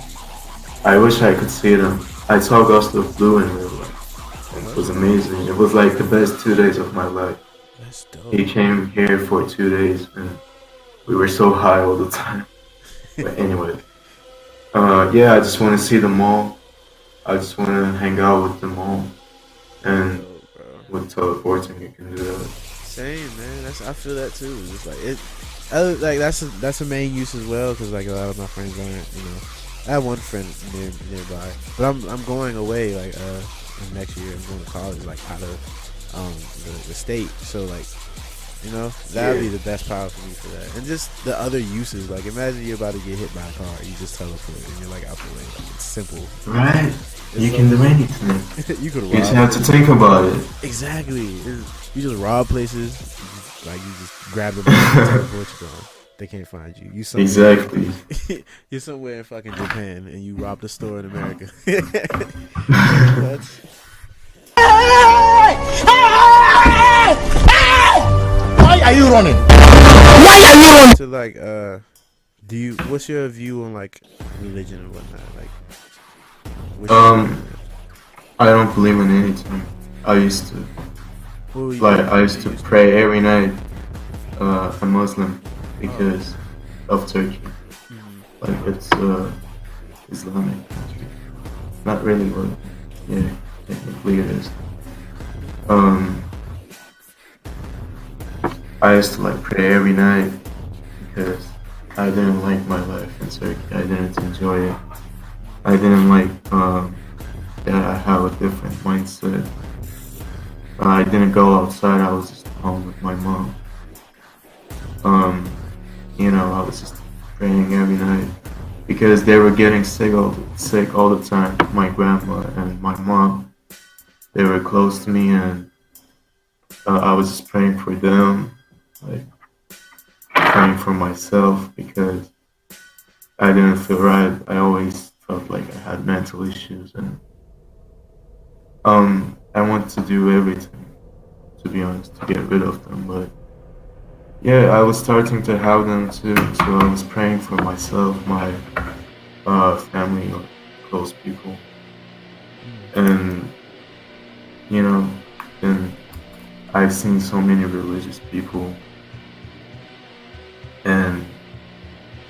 [SPEAKER 2] I wish I could see them. I saw Ghost of Blue in real life. And it was amazing. It was like the best 2 days of my life.
[SPEAKER 1] That's
[SPEAKER 2] He
[SPEAKER 1] dope.
[SPEAKER 2] came here for 2 days and we were so high all the time. But anyway, yeah, I just want to see them all. I just want to hang out with them all. And
[SPEAKER 1] Dope, bro.
[SPEAKER 2] with teleporting, you can do that.
[SPEAKER 1] Same, man. I feel that too. It's like it. Like that's a main use as well because like a lot of my friends aren't. I have one friend nearby, but I'm going away like and next year I'm going to college, like out of the state. So like, you know, that would be the best power for me for that. And just the other uses, like imagine you're about to get hit by a car, you just teleport and you're like out the way. Like, it's simple.
[SPEAKER 2] Right.
[SPEAKER 1] It's
[SPEAKER 2] You
[SPEAKER 1] so
[SPEAKER 2] can do
[SPEAKER 1] simple.
[SPEAKER 2] anything.
[SPEAKER 1] You could
[SPEAKER 2] You just
[SPEAKER 1] rob.
[SPEAKER 2] have to think about it.
[SPEAKER 1] Exactly. You just rob places. You just grab the bag and teleport you gone. They can't find you. You somewhere.
[SPEAKER 2] Exactly.
[SPEAKER 1] You're somewhere in fucking Japan and you robbed a store in America. What?
[SPEAKER 3] Why are you running? Why are you running?
[SPEAKER 1] So like, what's your view on like religion and whatnot? Like, what's your-
[SPEAKER 2] I don't believe in anything. I used to.
[SPEAKER 1] who you-
[SPEAKER 2] Like, I used to pray every night. I'm Muslim because of Turkey. Like, it's Islamic country. Not really, but yeah, technically it is. I used to like pray every night because I didn't like my life in Turkey. I didn't enjoy it. I didn't like that I have a different mindset. I didn't go outside. I was just home with my mom. You know, I was just praying every night because they were getting sick all the time. My grandma and my mom, they were close to me, and I was just praying for them, like praying for myself because I didn't feel right. I always felt like I had mental issues, and I want to do everything, to be honest, to get rid of them. But yeah, I was starting to have them too, so I was praying for myself, my family, or close people, and you know, and I've seen so many religious people, and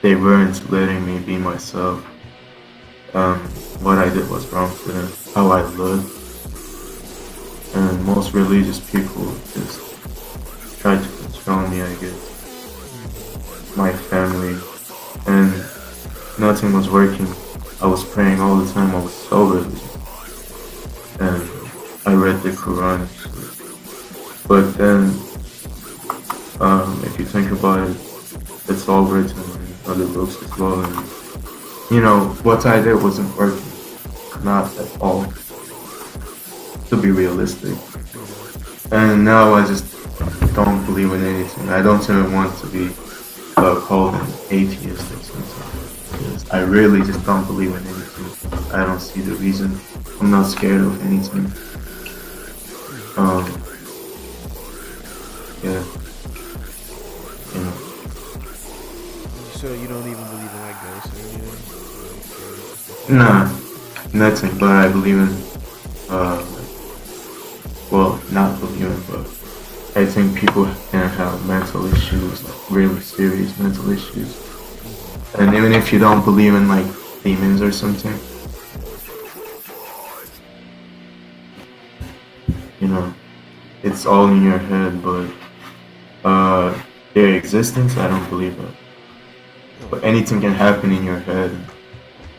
[SPEAKER 2] they weren't letting me be myself. What I did was wrong to them, how I looked, and most religious people just tried to control me, I guess. My family, and nothing was working. I was praying all the time. I was so religious, and I read the Quran. But then, if you think about it, it's all written in other books as well. And you know what I did wasn't working, not at all. To be realistic, and now I just don't believe in anything. I don't even want to be called an atheist or something. Because I really just don't believe in anything. I don't see the reason. I'm not scared of anything. Yeah. You know.
[SPEAKER 1] So you don't even believe in like ghosts or anything?
[SPEAKER 2] Nah, nothing. But I believe in. Well, not believe in, but I think people can have mental issues, like really serious mental issues. And even if you don't believe in like demons or something, you know, it's all in your head, but their existence, I don't believe it. But anything can happen in your head.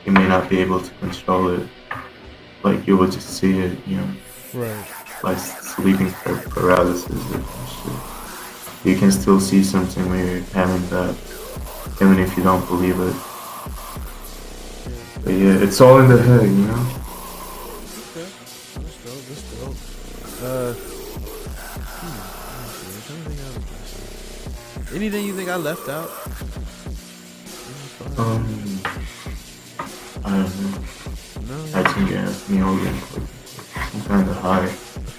[SPEAKER 2] You may not be able to control it. Like you will just see it, you know.
[SPEAKER 1] Right.
[SPEAKER 2] Like sleeping paralysis or shit. You can still see something when you're having that, even if you don't believe it. But yeah, it's all in the head, you know?
[SPEAKER 1] Okay. Let's go. Anything you think I left out?
[SPEAKER 2] I don't know.
[SPEAKER 1] No.
[SPEAKER 2] I think you asked me over and I'm kinda high.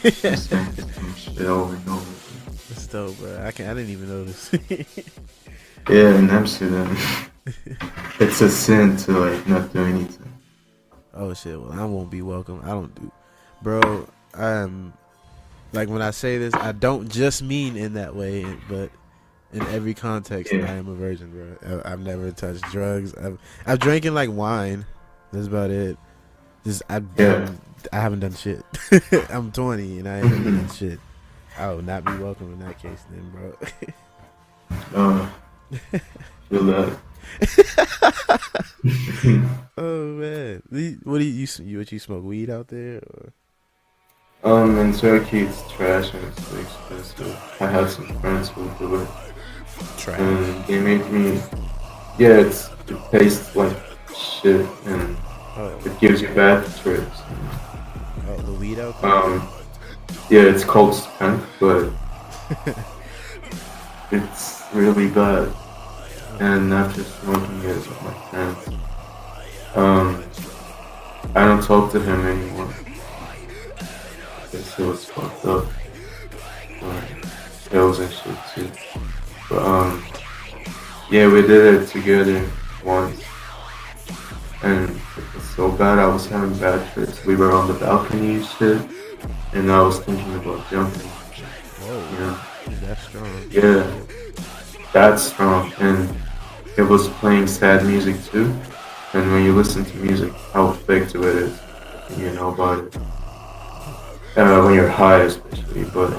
[SPEAKER 2] Just saying the same shit over and over.
[SPEAKER 1] That's dope, bro. I didn't even notice.
[SPEAKER 2] Yeah, in Amsterdam, it's a sin to like not do anything.
[SPEAKER 1] Oh shit. Well, I won't be welcome. I don't do, bro. Like when I say this, I don't just mean in that way, but in every context,
[SPEAKER 2] Yeah.
[SPEAKER 1] I am a virgin, bro. I've never touched drugs. I've drank in like wine. That's about it. I haven't done shit. I'm 20 and I haven't done shit. I would not be welcome in that case, then, bro.
[SPEAKER 2] Feel that.
[SPEAKER 1] Oh man, what do you smoke weed out there? Or?
[SPEAKER 2] In Turkey it's trash and it's too expensive. I had some friends who do it,
[SPEAKER 1] Trash.
[SPEAKER 2] and they made me. Yeah, it tastes like shit and
[SPEAKER 1] Oh,
[SPEAKER 2] it gives you bad trips.
[SPEAKER 1] oh, the weed out there.
[SPEAKER 2] Um, yeah, it's called skunk, but it's really bad. And after smoking it with my friends, um, I don't talk to him anymore. Because it was fucked up. Um, pills and shit too. But yeah, we did it together once, and it was so bad. I was having bad trips. We were on the balcony and shit, and I was thinking about jumping. You
[SPEAKER 1] Whoa,
[SPEAKER 2] know,
[SPEAKER 1] that's strong.
[SPEAKER 2] yeah, that's strong. And it was playing sad music too. And when you listen to music, how effective it is, you know about it. When you're high, especially. But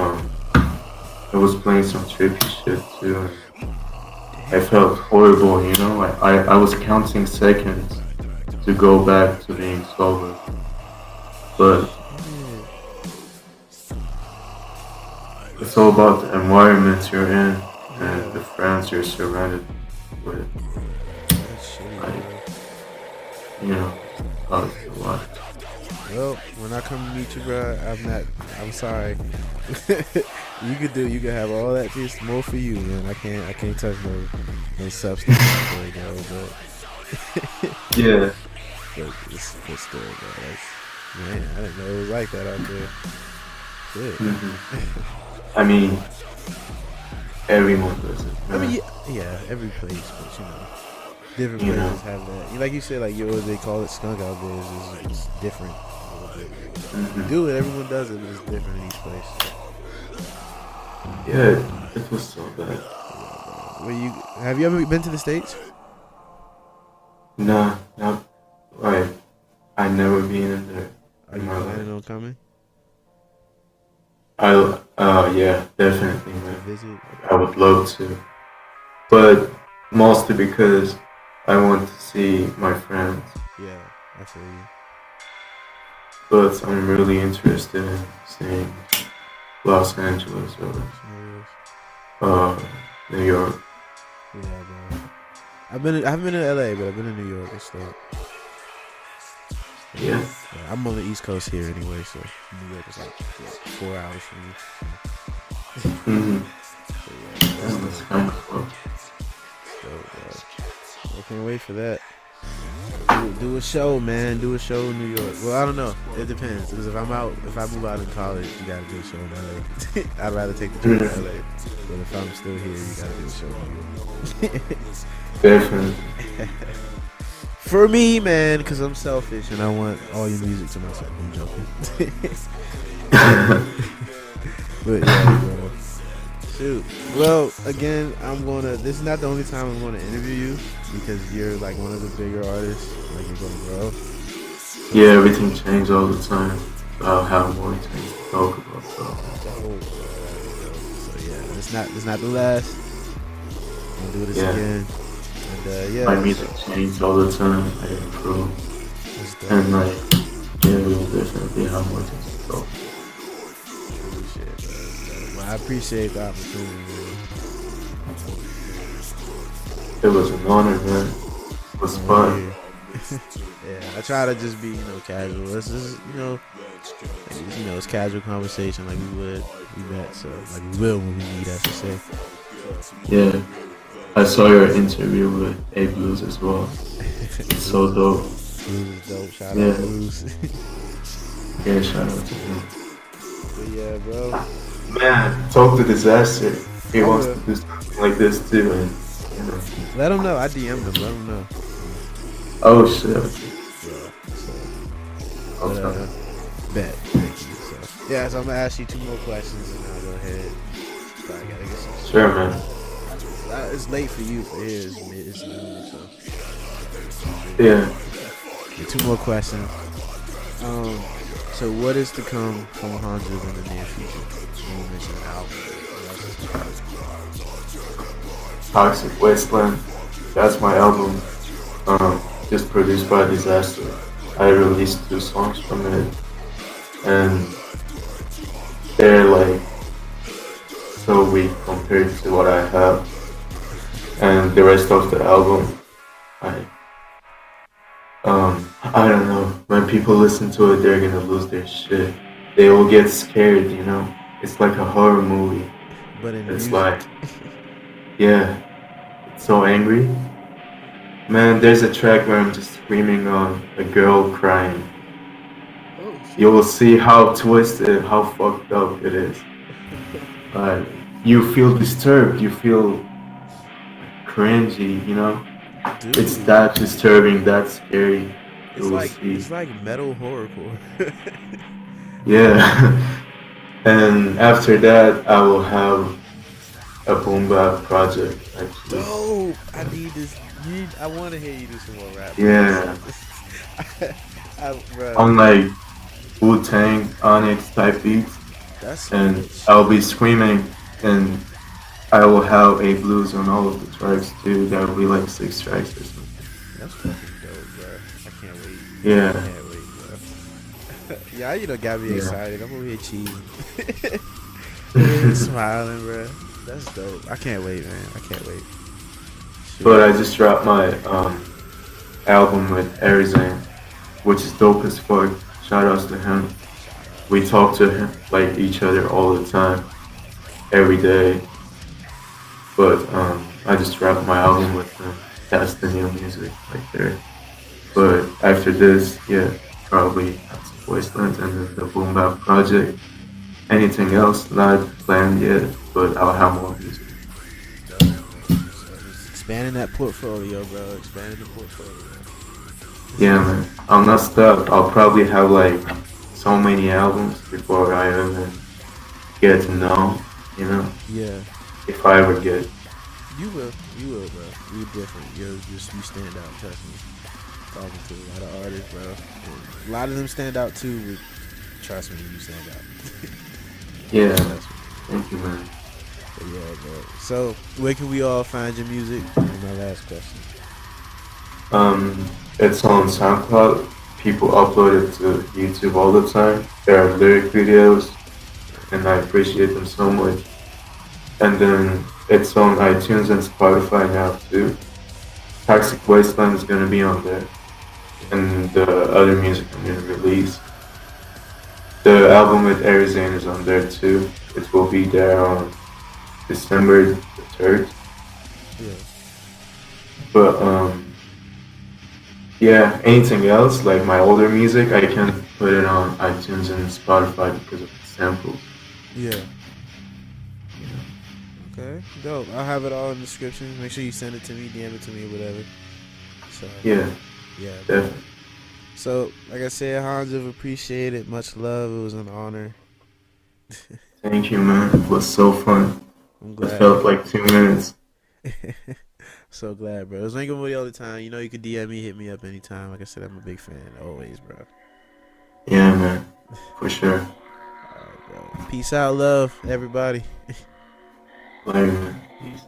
[SPEAKER 2] it was playing some trippy shit too. And I felt horrible, you know. I was counting seconds to go back to being sober. But
[SPEAKER 1] Shit.
[SPEAKER 2] it's all about the environment you're in and the
[SPEAKER 1] Yeah,
[SPEAKER 2] friends you're surrounded with.
[SPEAKER 1] that's shitty,
[SPEAKER 2] Like,
[SPEAKER 1] bro.
[SPEAKER 2] you know, causes a lot.
[SPEAKER 1] Well, when I come to meet you, bro, I'm not. I'm sorry. You could have all that. Just more for you, man. I can't touch no substance right now,
[SPEAKER 2] Yeah.
[SPEAKER 1] but still, bro. That's, man, I didn't know it was like that out there. Shit.
[SPEAKER 2] I mean, everyone does it,
[SPEAKER 1] I mean,
[SPEAKER 2] man.
[SPEAKER 1] yeah, every place, but different
[SPEAKER 2] You
[SPEAKER 1] places
[SPEAKER 2] know.
[SPEAKER 1] have that. Like you said, like yours, they call it skunk out there. It's different. A little bit. You
[SPEAKER 2] hmm
[SPEAKER 1] do it, everyone does it, but it's different in each place.
[SPEAKER 2] Yeah, it was so bad.
[SPEAKER 1] Well, have you ever been to the States?
[SPEAKER 2] Nah, not like I never been in there
[SPEAKER 1] Are
[SPEAKER 2] in
[SPEAKER 1] you
[SPEAKER 2] my life.
[SPEAKER 1] planning on coming
[SPEAKER 2] Yeah, definitely,
[SPEAKER 1] to
[SPEAKER 2] man.
[SPEAKER 1] visit?
[SPEAKER 2] I would love to, but mostly because I want to see my friends.
[SPEAKER 1] Yeah, I feel you.
[SPEAKER 2] But I'm really interested in seeing Los Angeles or
[SPEAKER 1] Serious.
[SPEAKER 2] uh, New York.
[SPEAKER 1] Yeah, bro. I haven't been to LA, but I've been to New York. It's dope.
[SPEAKER 2] Yeah.
[SPEAKER 1] Yeah, I'm on the East Coast here anyway, so New York is like what, 4 hours from me.
[SPEAKER 2] Mm-hmm.
[SPEAKER 1] So yeah, that's
[SPEAKER 2] Yeah, that's
[SPEAKER 1] dope.
[SPEAKER 2] kind of cool.
[SPEAKER 1] Dope, bro. I can't wait for that. Do a show, man. Do a show in New York. Well, I don't know. It depends. Because if I move out in college, you gotta do a show in LA. I'd rather take the trip to LA. But if I'm still here, you gotta do a show in New York.
[SPEAKER 2] Definitely.
[SPEAKER 1] For me, man, because I'm selfish and I want all your music to myself. I'm joking. But yeah, bro. Shoot. Well, again, this is not the only time I'm gonna interview you because you're like one of the bigger artists. Like you're gonna grow.
[SPEAKER 2] Yeah, everything changes all the time. I'll have more things to talk about. So
[SPEAKER 1] So yeah, it's not the last. We'll do this
[SPEAKER 2] yeah,
[SPEAKER 1] again. And yeah,
[SPEAKER 2] my music changes all the time. I improve,
[SPEAKER 1] it's dope.
[SPEAKER 2] and like yeah, we'll definitely have more things to talk.
[SPEAKER 1] Shit, bro. Well, I appreciate the opportunity, man.
[SPEAKER 2] It was an honor, man. It was fun.
[SPEAKER 1] Yeah, I try to just be, casual. This is, it's casual conversation like we met, so like we will when we meet, I should say.
[SPEAKER 2] Yeah, I saw your interview with A Blues as well. It's so dope.
[SPEAKER 1] Blues is dope. Shout
[SPEAKER 2] Yeah.
[SPEAKER 1] out Blues.
[SPEAKER 2] Yeah, shout out to him.
[SPEAKER 1] But yeah, bro.
[SPEAKER 2] Man, talk to Disaster. He
[SPEAKER 1] I
[SPEAKER 2] wants
[SPEAKER 1] will.
[SPEAKER 2] to do something like this too, and
[SPEAKER 1] Let him know. I DM'd him. Let him know.
[SPEAKER 2] oh shit.
[SPEAKER 1] Yeah. So,
[SPEAKER 2] I'll
[SPEAKER 1] but,
[SPEAKER 2] tell him.
[SPEAKER 1] bet. Thank you. So, yeah. So I'm gonna ask you 2 more questions, and I'll go ahead. So I gotta get some.
[SPEAKER 2] Sure, man.
[SPEAKER 1] It's late for you. For here, it's noon. So
[SPEAKER 2] Yeah.
[SPEAKER 1] yeah, 2 more questions. So what is to come from Hxnjv in the near future? You mentioned an album.
[SPEAKER 2] Toxic Wasteland. That's my album. Just produced by Disaster. I released 2 songs from it, and they're like so weak compared to what I have, and the rest of the album, I I don't know. When people listen to it, they're gonna lose their shit. They will get scared, you know. It's like a horror movie.
[SPEAKER 1] But in
[SPEAKER 2] It's
[SPEAKER 1] music.
[SPEAKER 2] like, yeah, it's so angry. Man, there's a track where I'm just screaming on a girl crying.
[SPEAKER 1] Oh shit.
[SPEAKER 2] You will see how twisted, how fucked up it is. Like, you feel disturbed, you feel cringy, you know? It's
[SPEAKER 1] Dude.
[SPEAKER 2] that disturbing, that scary. You will see.
[SPEAKER 1] It's like metal horrorcore.
[SPEAKER 2] Yeah. And after that, I will have a boom bap project, actually.
[SPEAKER 1] Dope. I need this. I want to hear you do some more rap.
[SPEAKER 2] Yeah.
[SPEAKER 1] Bro,
[SPEAKER 2] On like Wu-Tang, Onyx type beats.
[SPEAKER 1] that's some
[SPEAKER 2] And
[SPEAKER 1] good shit.
[SPEAKER 2] I'll be screaming, and I will have a blues on all of the tracks too. That will be like 6 tracks or something.
[SPEAKER 1] That's fucking dope, bro. I can't wait.
[SPEAKER 2] Yeah,
[SPEAKER 1] Can't wait, bro. Yeah, you know, got me
[SPEAKER 2] yeah.
[SPEAKER 1] excited. I'm over here cheating. Yeah, smiling, bro. That's dope. I can't wait, man. I can't wait.
[SPEAKER 2] But I just dropped my album with Arizane, which is dope as fuck. Shout outs to him. We talk to him like each other all the time, every day. But I just dropped my album with him. That's the new music right there. But after this, yeah, probably Hxnjv Wasteland and then the Boom Bap project. Anything else not planned yet, but I'll have more music.
[SPEAKER 1] Expanding that portfolio, bro. Expanding the portfolio.
[SPEAKER 2] Yeah, man. I'm not stuck. I'll probably have like so many albums before I even get to know, you know,
[SPEAKER 1] Yeah.
[SPEAKER 2] if I ever get.
[SPEAKER 1] You will, bro. You different. You stand out. Trust me. Talking to a lot of artists, bro. And a lot of them stand out too. But trust me, you stand out.
[SPEAKER 2] Yeah,
[SPEAKER 1] Trust me.
[SPEAKER 2] thank you, man.
[SPEAKER 1] But yeah, bro. So where can we all find your music? And my last question.
[SPEAKER 2] It's on SoundCloud. People upload it to YouTube all the time. There are lyric videos, and I appreciate them so much. And then it's on iTunes and Spotify now too. Toxic Wasteland is gonna be on there, and the other music I'm gonna release. The album with Arizane is on there too. It will be there on December the 3rd.
[SPEAKER 1] Yeah.
[SPEAKER 2] But yeah, anything else like my older music, I can put it on iTunes and Spotify because of the samples.
[SPEAKER 1] Yeah. Okay. Dope. I'll have it all in the description. Make sure you send it to me, DM it to me, whatever. So
[SPEAKER 2] Yeah,
[SPEAKER 1] yeah.
[SPEAKER 2] definitely.
[SPEAKER 1] So like I said, Hxnjv, appreciate it. Much love. It was an honor.
[SPEAKER 2] Thank you, man. It was so fun.
[SPEAKER 1] I'm
[SPEAKER 2] It
[SPEAKER 1] glad.
[SPEAKER 2] felt like 2 minutes.
[SPEAKER 1] So glad, bro. I was thinking about you all the time. You know, you could DM me, hit me up anytime. Like I said, I'm a big fan. Always, bro.
[SPEAKER 2] Yeah, man. For sure.
[SPEAKER 1] All right, bro. Peace out, love, everybody.
[SPEAKER 2] Later, man. Peace.